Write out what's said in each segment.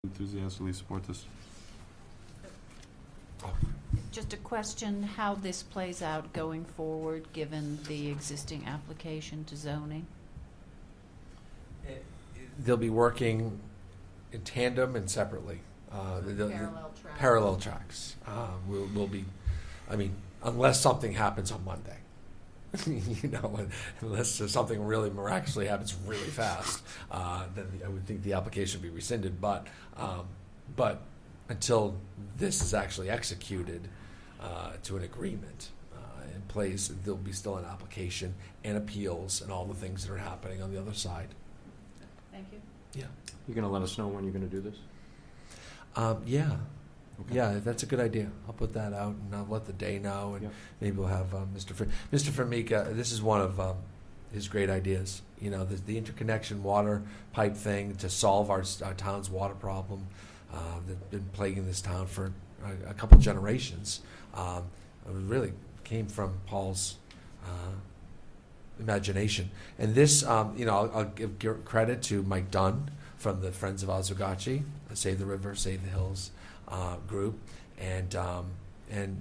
enthusiastically support this. Just a question, how this plays out going forward, given the existing application to zoning? They'll be working in tandem and separately. Parallel tracks. Parallel tracks. We'll be, I mean, unless something happens on Monday. Unless something really miraculously happens really fast, then I would think the application would be rescinded. But until this is actually executed to an agreement in place, there'll be still an application and appeals and all the things that are happening on the other side. Thank you. Yeah. You're going to let us know when you're going to do this? Yeah. Okay. Yeah, that's a good idea. I'll put that out and I'll let the day know, and maybe we'll have Mr. Formica. This is one of his great ideas. You know, the interconnection water pipe thing to solve our town's water problem that's been plaguing this town for a couple generations. It really came from Paul's imagination. And this, I'll give credit to Mike Dunn from the Friends of Oswegatchie, Save the River, Save the Hills group, and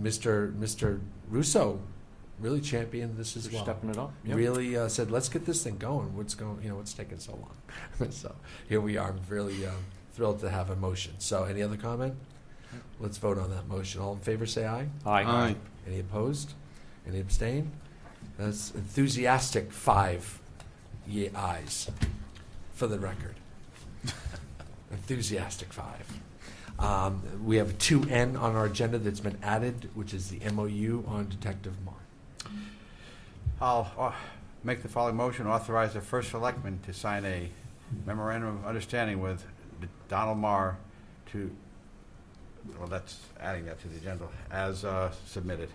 Mr. Russo really championed this as well. Stepping it up. Yep. Really said, let's get this thing going. What's taking so long? So here we are. I'm really thrilled to have a motion. So any other comment? Let's vote on that motion. All in favor, say aye. Aye. Any opposed? Any abstain? That's enthusiastic 5 ayes for the record. Enthusiastic 5. We have a 2N on our agenda that's been added, which is the MOU on Detective Marr. I'll make the following motion: authorize the first selectman to sign a memorandum of understanding with Donald Marr to, well, that's adding that to the agenda, as submitted.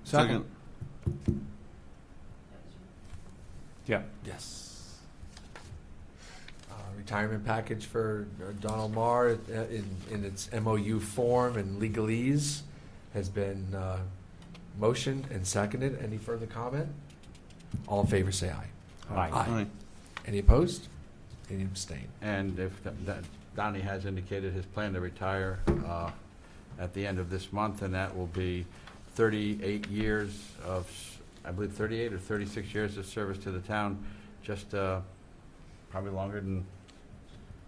Second. Yeah. Yes. Retirement package for Donald Marr in its MOU form and legalese has been motioned and seconded. Any further comment? All in favor, say aye. Aye. Aye. Any opposed? Any abstain? And if Donnie has indicated his plan to retire at the end of this month, and that will be 38 years of, I believe 38 or 36 years of service to the town, just probably longer than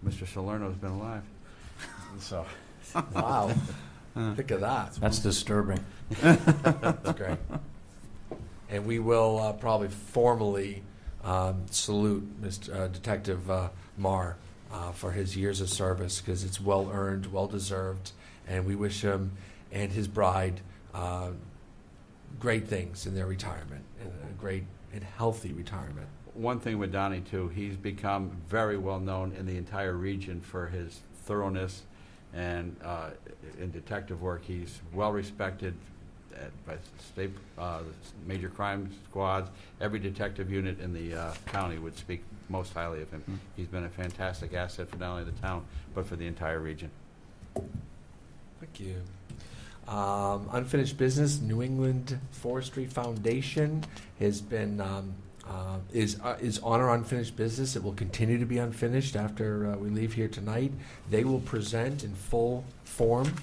Mr. Salerno's been alive. So, Wow. Think of that. That's disturbing. That's great. And we will probably formally salute Mr. Detective Marr for his years of service, because it's well earned, well deserved, and we wish him and his bride great things in their retirement, and a great and healthy retirement. one thing with Donnie, too, he's become very well known in the entire region for his thoroughness and in detective work. He's well respected by state major crime squads. Every detective unit in the county would speak most highly of him. Mm-hmm. He's been a fantastic asset for not only the town, but for the entire region. Thank you. Unfinished business. New England Forestry Foundation has been is on our unfinished business. It will continue to be unfinished after we leave here tonight. They will present in full form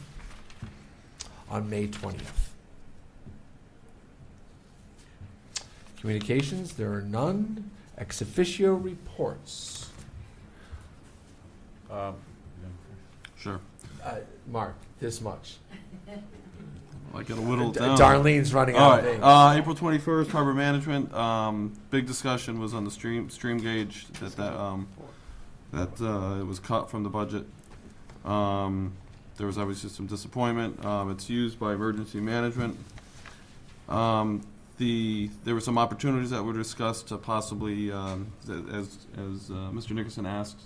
on May 20th. Communications, there are none. Ex officio reports. Sure. Mark, this much. I got to whittle it down. Darlene's running All out of right. things. April 21st, harbor management. Big discussion was on the stream gauge that it was cut from the budget. There was obviously some disappointment. It's used by emergency management. There were some opportunities that were discussed to possibly, as Mr. Nickerson asked,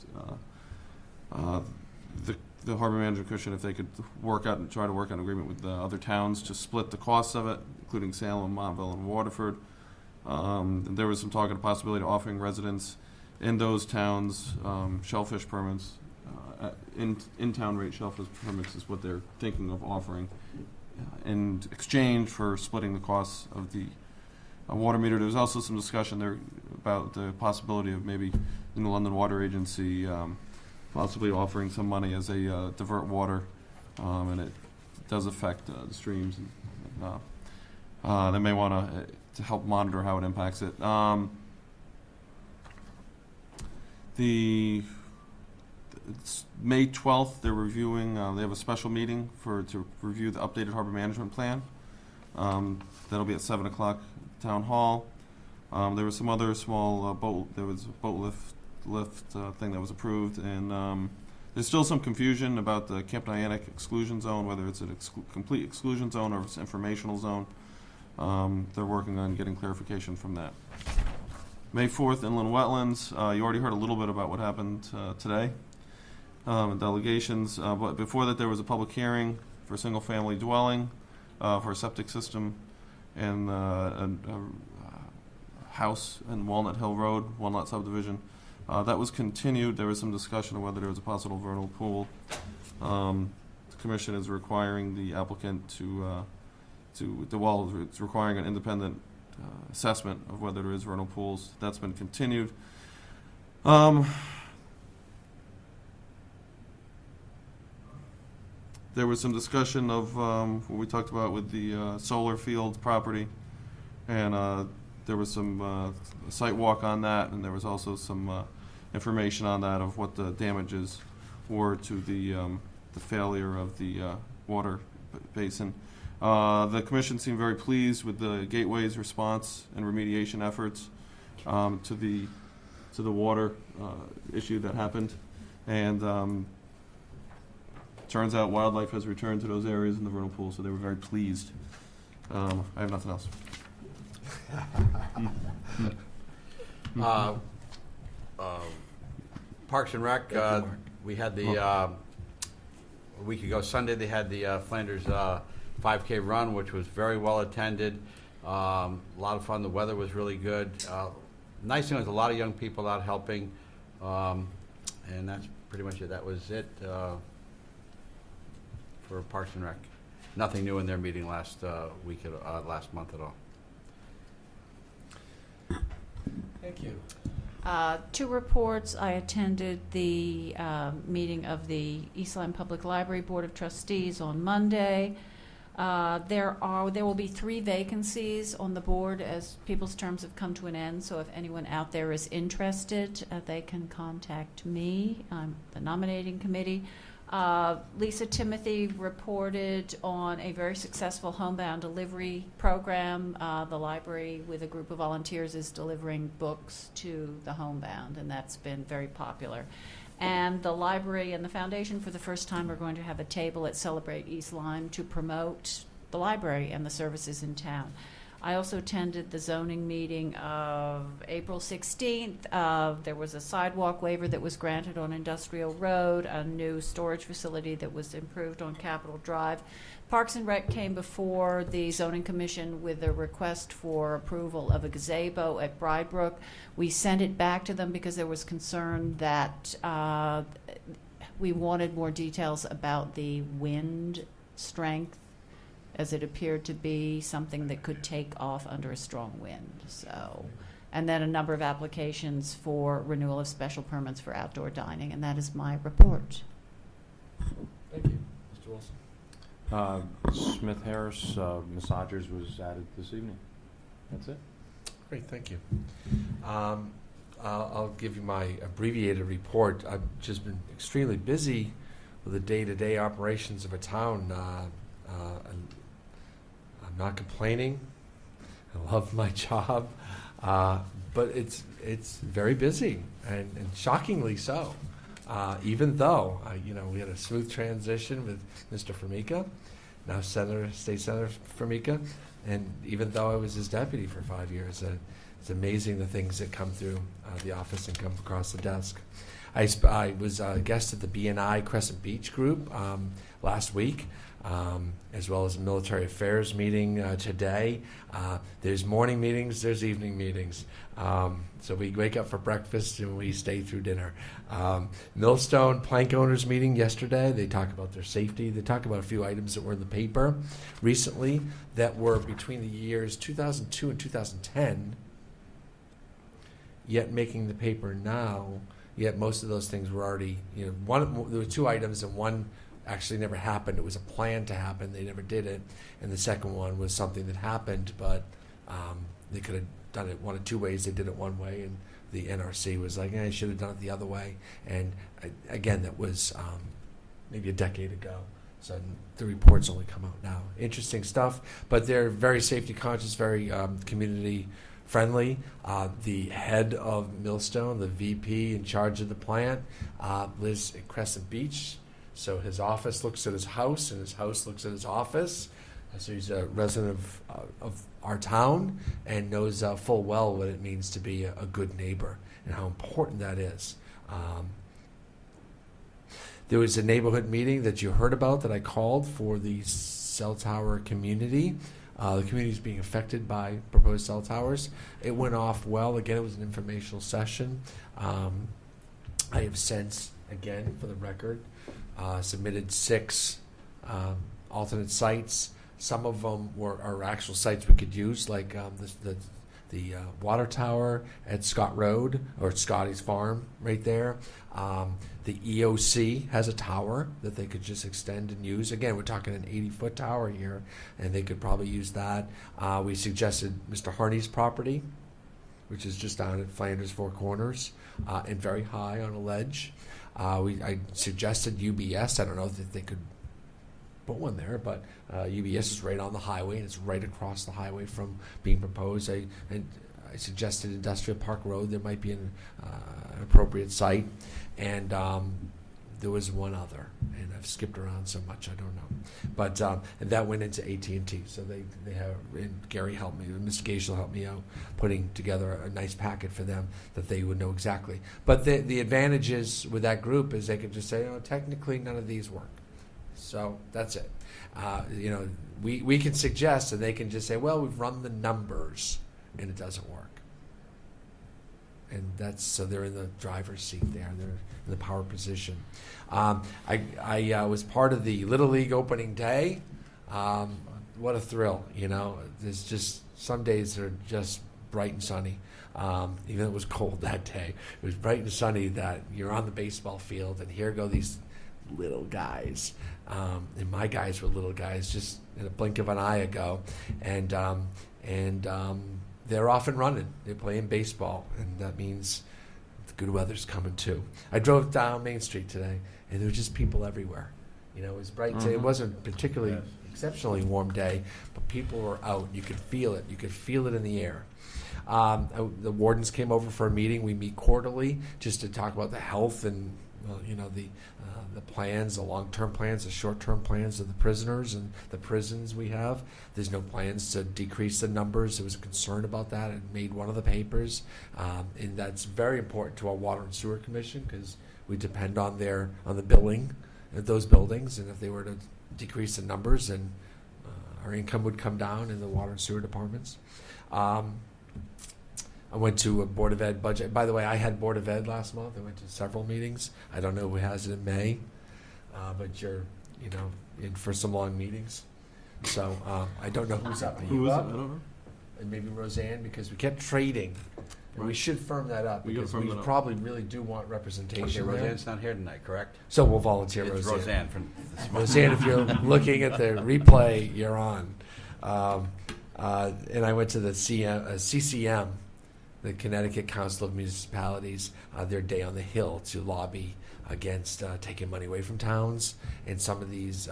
the harbor management commission, if they could try to work out an agreement with the other towns to split the costs of it, including Salem, Montville, and Waterford. There was some talk of the possibility of offering residents in those towns shellfish permits. In-town rate shellfish permits is what they're thinking of offering in exchange for splitting the costs of the water meter. There was also some discussion there about the possibility of maybe in the London Water Agency possibly offering some money as a divert water, and it does affect the streams. And they may want to help monitor how it impacts it. It's May 12th, they're reviewing, they have a special meeting to review the updated harbor management plan. That'll be at 7 o'clock, Town Hall. There was some other small there was a boat lift thing that was approved, and there's still some confusion about the Camp Niantic exclusion zone, whether it's an complete exclusion zone or if it's an informational zone. They're working on getting clarification from that. May 4th, inland wetlands. You already heard a little bit about what happened today. Delegations, but before that there was a public hearing for a single-family dwelling, for a septic system, and a house in Walnut Hill Road, one-lot subdivision. That was continued. There was some discussion of whether there was a possible vernal pool. The commission is requiring the applicant it's requiring an independent assessment of whether there is vernal pools. That's been continued. There was some discussion of what we talked about with the solar field property, and there was some site walk on that, and there was also some information on that of what the damages were to the failure of the water basin. The commission seemed very pleased with the Gateway's response and remediation efforts to the water issue that happened, and turns out wildlife has returned to those areas in the vernal pool, so they were very pleased. I have nothing else. Parks and Rec, we had a week ago Sunday, they had the Flanders 5K run, which was very well attended. A lot of fun. The weather was really good. Nice thing was a lot of young people out helping, and that's pretty much it. That was it for Parks and Rec. Nothing new in their meeting last month at all. Thank you. 2 reports. I attended the meeting of the East Lyme Public Library Board of Trustees on Monday. There will be 3 vacancies on the board as people's terms have come to an end, so if anyone out there is interested, they can contact me. I'm the nominating committee. Lisa Timothy reported on a very successful homebound delivery program. The library, with a group of volunteers, is delivering books to the homebound, and that's been very popular. And the library and the foundation, for the first time, are going to have a table at Celebrate East Lyme to promote the library and the services in town. I also attended the zoning meeting of April 16th. There was a sidewalk waiver that was granted on Industrial Road, a new storage facility that was improved on Capitol Drive. Parks and Rec came before the Zoning Commission with a request for approval of a gazebo at Bridebrook. We sent it back to them because there was concern that we wanted more details about the wind strength, as it appeared to be something that could take off under a strong wind. So, and then a number of applications for renewal of special permits for outdoor dining, and that is my report. Thank you. Mr. Wilson? Smith Harris Massagers was added this evening. That's it. Great, thank you. I'll give you my abbreviated report. I've just been extremely busy with the day-to-day operations of a town. I'm not complaining. I love my job, but it's very busy and shockingly so. Even though we had a smooth transition with Mr. Formica, now State Senator Formica, and even though I was his deputy for 5 years, it's amazing the things that come through the office and come across the desk. I was a guest at the BNI Crescent Beach group last week, as well as a military affairs meeting today. There's morning meetings, there's evening meetings. So we wake up for breakfast and we stay through dinner. Millstone Plank Owners meeting yesterday. They talk about their safety. They talk about a few items that were in the paper recently that were between the years 2002 and 2010, yet making the paper now yet most of those things were already, there were 2 items, and one actually never happened. It was a plan to happen. They never did it. And the second one was something that happened, but they could have done it one of 2 ways. They did it one way, and the NRC was like, I should have done it the other way. And again, that was maybe a decade ago. So the reports only come out now. Interesting stuff, but they're very safety conscious, very community friendly. The head of Millstone, the VP in charge of the plant, lives in Crescent Beach. So his office looks at his house, and his house looks at his office. So he's a resident of our town and knows full well what it means to be a good neighbor and how important that is. There was a neighborhood meeting that you heard about that I called for the cell tower community. The community is being affected by proposed cell towers. It went off well. Again, it was an informational session. I have since, again, for the record, submitted 6 alternate sites. Some of them are actual sites we could use, like the water tower at Scott Road, or at Scotty's Farm right there. The EOC has a tower that they could just extend and use. Again, we're talking an 80-foot tower here, and they could probably use that. We suggested Mr. Harney's property, which is just down at Flanders Four Corners, and very high on a ledge. I suggested UBS. I don't know if they could put one there, but UBS is right on the highway, and it's right across the highway from being proposed. I suggested Industrial Park Road. There might be an appropriate site, and there was one other, and I've skipped around so much I don't know. But and that went into AT&T, so they have, and Gary helped me, Mr. Gage helped me out putting together a nice packet for them that they would know exactly. But the advantages with that group is they could just say, technically none of these work. So that's it. We can suggest, and they can just say, well, we've run the numbers, and it doesn't work. And so they're in the driver's seat there. They're in the power position. I was part of the Little League opening day. What a thrill, There's just some days that are just bright and sunny. Even though it was cold that day, it was bright and sunny that you're on the baseball field, and here go these little guys. And my guys were little guys just in a blink of an eye ago. And they're off and running. They're playing baseball, and that means the good weather's coming too. I drove down Main Street today, and there were just people everywhere. It was bright today. It wasn't a particularly exceptionally warm day, but people were out. You could feel it. You could feel it in the air. The wardens came over for a meeting. We meet quarterly just to talk about the health and the plans, the long-term plans, the short-term plans of the prisoners and the prisons we have. There's no plans to decrease the numbers. There was a concern about that. It made one of the papers, and that's very important to our Water and Sewer Commission because we depend on the billing of those buildings, and if they were to decrease the numbers, then our income would come down in the water and sewer departments. I went to a Board of Ed budget. By the way, I had Board of Ed last month. I went to several meetings. I don't know who has it in May, but you're, in for some long meetings. So I don't know who's up. Who is it? I don't know. And maybe Roseanne, because we kept trading. And we should firm that up because we probably really do want representation. Okay, Roseanne's not here tonight, correct? So we'll volunteer It's Roseanne. Roseanne from this month. Roseanne, if you're looking at the replay, you're on. And I went to the CCM, the Connecticut Council of Municipalities, their day on the Hill to lobby against taking money away from towns and some of these,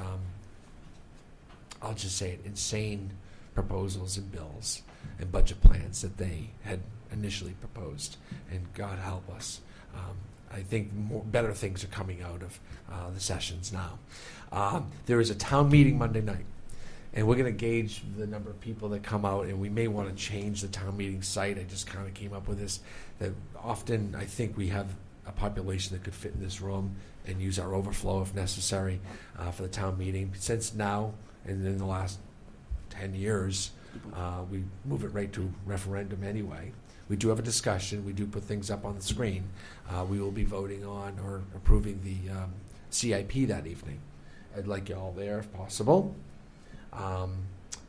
I'll just say it, insane proposals and bills and budget plans that they had initially proposed. And God help us. I think better things are coming out of the sessions now. There is a town meeting Monday night. And we're going to gauge the number of people that come out, and we may want to change the town meeting site. I just kind of came up with this, that often I think we have a population that could fit in this room and use our overflow if necessary for the town meeting. Since now, and in the last 10 years, we move it right to referendum anyway. We do have a discussion. We do put things up on the screen. We will be voting on or approving the CIP that evening. I'd like you all there if possible.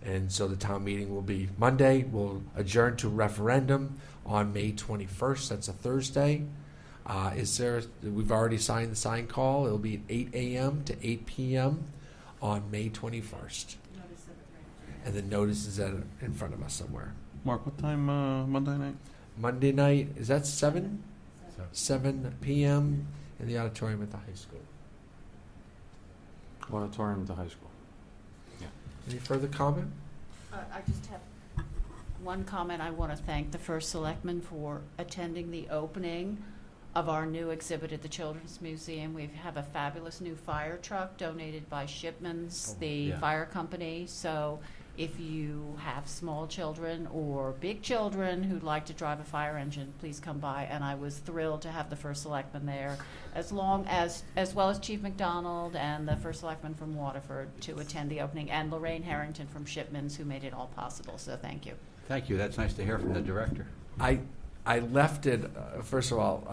And so the town meeting will be Monday. We'll adjourn to referendum on May 21st. That's a Thursday. We've already signed the sign call. It'll be at 8 a.m. to 8 p.m. on May 21st. And the notice is in front of us somewhere. Mark, what time Monday night? Monday night, is that 7? 7 p.m. in the auditorium at the high school. Auditorium at the high school. Any further comment? I just have one comment. I want to thank the first selectman for attending the opening of our new exhibit at the Children's Museum. We have a fabulous new fire truck donated by Shipmans, the yeah. fire company. So if you have small children or big children who'd like to drive a fire engine, please come by. And I was thrilled to have the first selectman there, as well as Chief McDonald and the first selectman from Waterford to attend the opening, and Lorraine Harrington from Shipmans, who made it all possible. So thank you. Thank you. That's nice to hear from the director. I left it. First of all,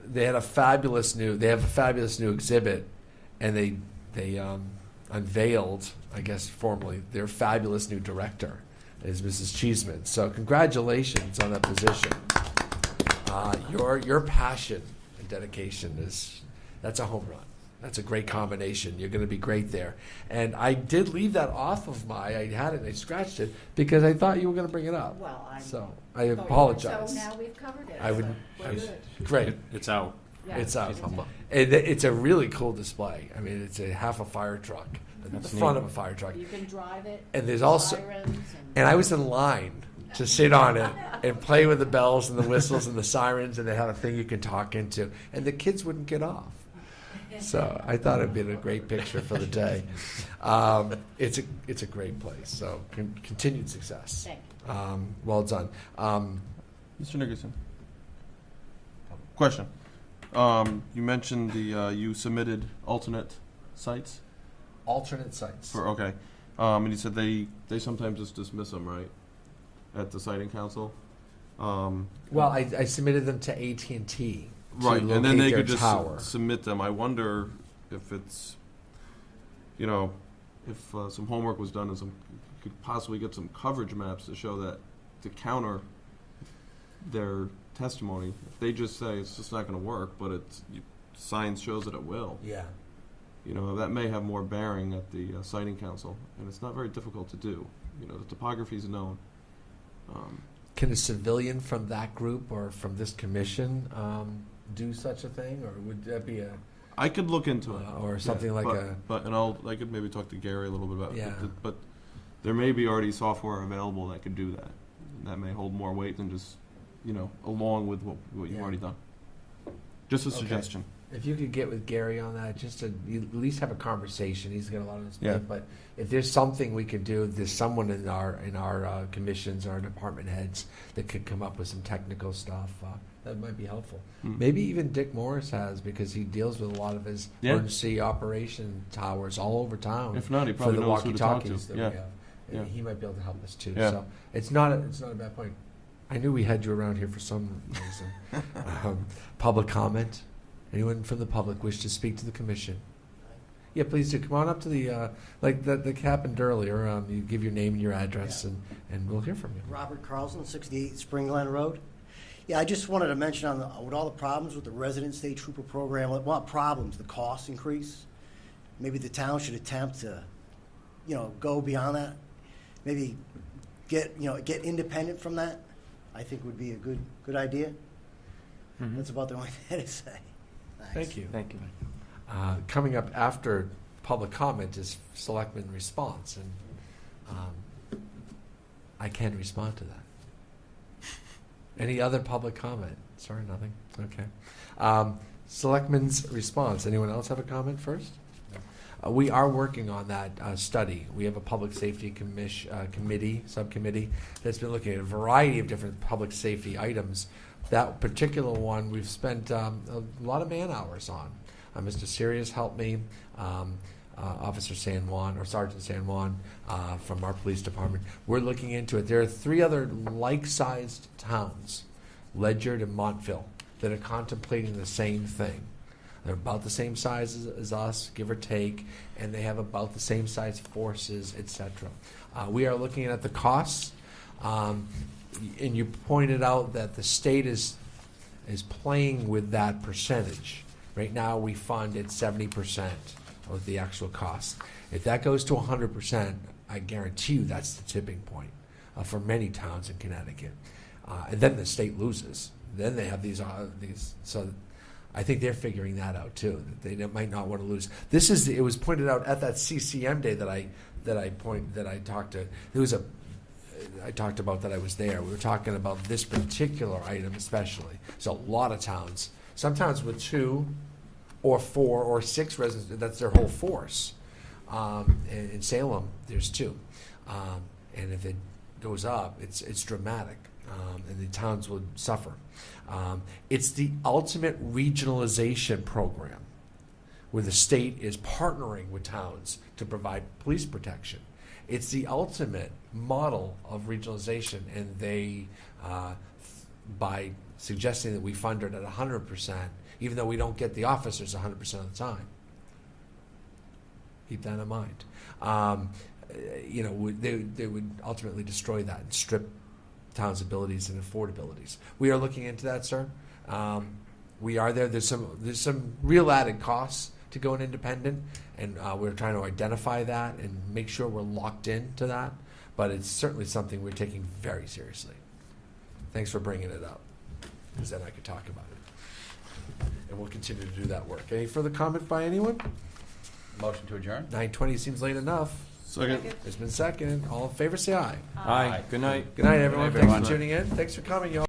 they have a fabulous new exhibit, and they unveiled, I guess formally, their fabulous new director is Mrs. Cheeseman. So congratulations on that position. Your passion and dedication that's a home run. That's a great combination. You're going to be great there. And I did leave that off of I had it and I scratched it because I thought you were going to bring it up. Well, So I apologize. So now we've covered it. I would. So we're good. Great. It's out. Yeah. It's out. She's humble. It's a really cool display. I mean, it's a half a fire truck, the That's front neat. of a fire truck. You can drive it. And there's also, sirens and I was in line to sit on it and play with the bells and the whistles and the sirens, and they had a thing you can talk into, and the kids wouldn't get off. So I thought it'd been a great picture for the day. It's a great place. So continued success. Thank Well done. Mr. Nickerson. Question. You mentioned you submitted alternate sites Alternate sites. okay. And you said they sometimes just dismiss them, right? At the siting council. Well, I submitted them to AT&T. Right, and then they could just tower. submit them. I wonder if it's, if some homework was done and could possibly get some coverage maps to show that, to counter their testimony. If they just say it's just not going to work, but science shows that it will, Yeah. that may have more bearing at the siting council, and it's not very difficult to do. The topography is known. Can a civilian from that group or from this commission do such a thing, or would that be I could look into it. or something like But I could maybe talk to Gary a little bit about it. Yeah. But there may be already software available that could do that. And that may hold more weight than just, along with what you've Yeah. already done. Just a Okay. suggestion. If you could get with Gary on that, just to at least have a conversation. He's got a lot on his plate. Yeah. But if there's something we could do, there's someone in our commissions, our department heads, that could come up with some technical stuff. That might be helpful. Maybe even Dick Morris has, because he deals with a lot of his Yeah. emergency operation towers all over town. If not, he for probably the knows who to talk to. walkie-talkies that Yeah. we have. And Yeah. he might be able to help us too. Yeah. So it's not a bad point. I knew we had you around here for some reason. Public comment. Anyone from the public wish to speak to the commission? Yeah, please do. Come on up to the, like that happened earlier. You give your name and your address, and we'll hear from you. Robert Carlson, 68 Spring Glen Road. Yeah, I just wanted to mention with all the problems with the resident state trooper program, what problems, the cost increase. Maybe the town should attempt to, go beyond that. Maybe get independent from that. I think would be a good idea. That's about the only thing to say. Thanks. Thank you. Thank you. Coming up after public comment is selectman response, and I can respond to that. Any other public comment? Sorry, nothing. Okay. Selectman's response. Anyone else have a comment first? We are working on that study. We have a public safety subcommittee that's been looking at a variety of different public safety items. That particular one we've spent a lot of man hours on. Mr. Sirius helped me, Officer San Juan, or Sergeant San Juan from our police department. We're looking into it. There are 3 other like-sized towns, Ledyard and Montville, that are contemplating the same thing. They're about the same size as us, give or take, and they have about the same size forces, etc. We are looking at the costs, and you pointed out that the state is is playing with that percentage. Right now, we fund at 70% of the actual cost. If that goes to 100%, I guarantee you that's the tipping point for many towns in Connecticut. And then the state loses. Then they have these. So I think they're figuring that out too. That they might not want to lose. This is. It was pointed out at that CCM day that I talked to. I talked about that I was there. We were talking about this particular item especially. So a lot of towns, sometimes with 2 or 4 or 6 residents, that's their whole force. In Salem, there's 2. And if it goes up, it's dramatic. And the towns would suffer. It's the ultimate regionalization program where the state is partnering with towns to provide police protection. It's the ultimate model of regionalization, and they, by suggesting that we fund it at 100%, even though we don't get the officers 100% of the time. Keep that in mind. They would ultimately destroy that and strip towns' abilities and affordabilities. We are looking into that, sir. We are there. There's some real added costs to going independent, and we're trying to identify that and make sure we're locked into that. But it's certainly something we're taking very seriously. Thanks for bringing it up, because then I could talk about it. And we'll continue to do that work. Any further comment by anyone? Motion to adjourn? 9:20 seems late enough. Second. It's been seconded. All in favor, say aye. Aye. Good night. Good night, everyone. Good night, Thanks for everyone. tuning in. Thanks for coming, y'all.